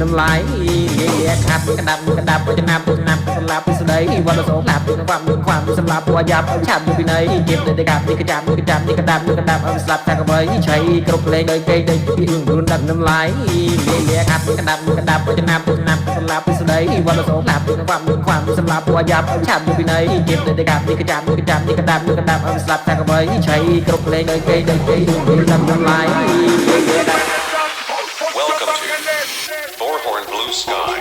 น้ำลายเลียขัดกระดับจะนำสลับไปสุดใดวันละสองหลับความสลับตัวยับชาบอยู่ปีไหนเก็บเลยกับนี่กระจับนี่กระดับเอาสลับจากไว้ใช้กรบเลยเลยเดินรุนดันน้ำลายเลียขัดกระดับจะนำสลับไปสุดใดวันละสองหลับความสลับตัวยับชาบอยู่ปีไหนเก็บเลยกับนี่กระจับนี่กระดับเอาสลับจากไว้ใช้กรบเลยเลยเดินรุนดันน้ำลาย Welcome to Four-Horn Blue Sky.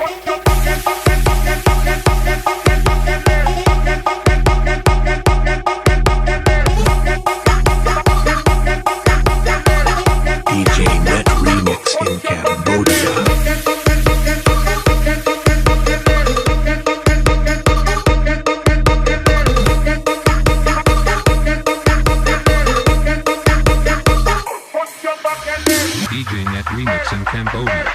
DJ Net Remix in Cambodia. DJ Net Remix in Cambodia.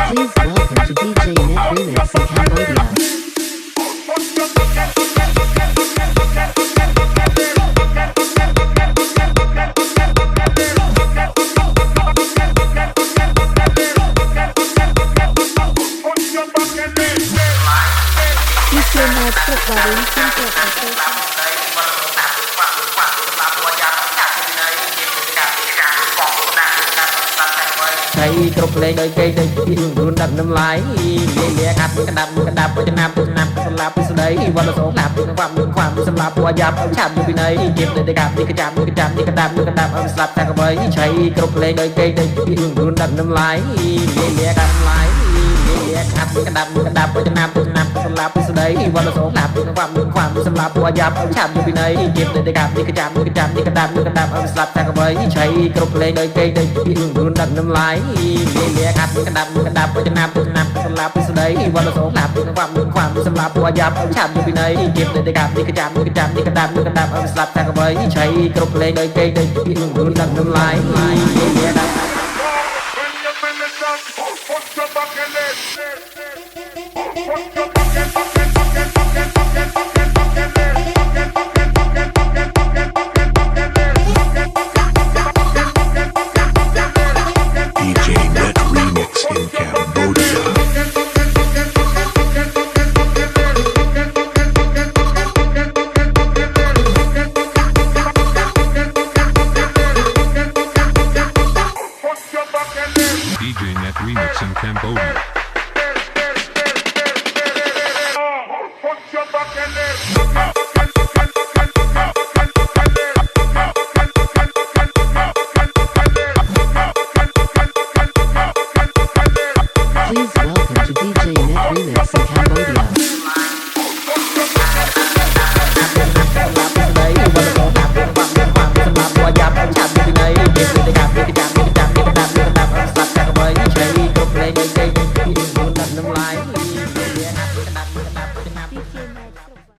Please welcome to DJ Net Remix in Cambodia. DJ Net terbaru Simple Station. ใช้กรบเลยเลยรุนดันน้ำลายเลียขัดกระดับจะนำสลับไปสุดใดวันละสองหลับความสลับตัวยับชาบอยู่ปีไหนเก็บเลยกับนี่กระจับนี่กระดับเอาสลับจากไว้ใช้กรบเลยเลยรุนดันน้ำลายเลียกันลายเลียขัดกระดับจะนำสลับไปสุดใดวันละสองหลับความสลับตัวยับชาบอยู่ปีไหนเก็บเลยกับนี่กระจับนี่กระดับเอาสลับจากไว้ใช้กรบเลยเลยรุนดันน้ำลายเลียขัดกระดับจะนำสลับไปสุดใดวันละสองหลับความสลับตัวยับชาบอยู่ปีไหนเก็บเลยกับนี่กระจับนี่กระดับเอาสลับจากไว้ใช้กรบเลยเลยรุนดันน้ำลายเลียขัด Put your back in it. Put your back in it.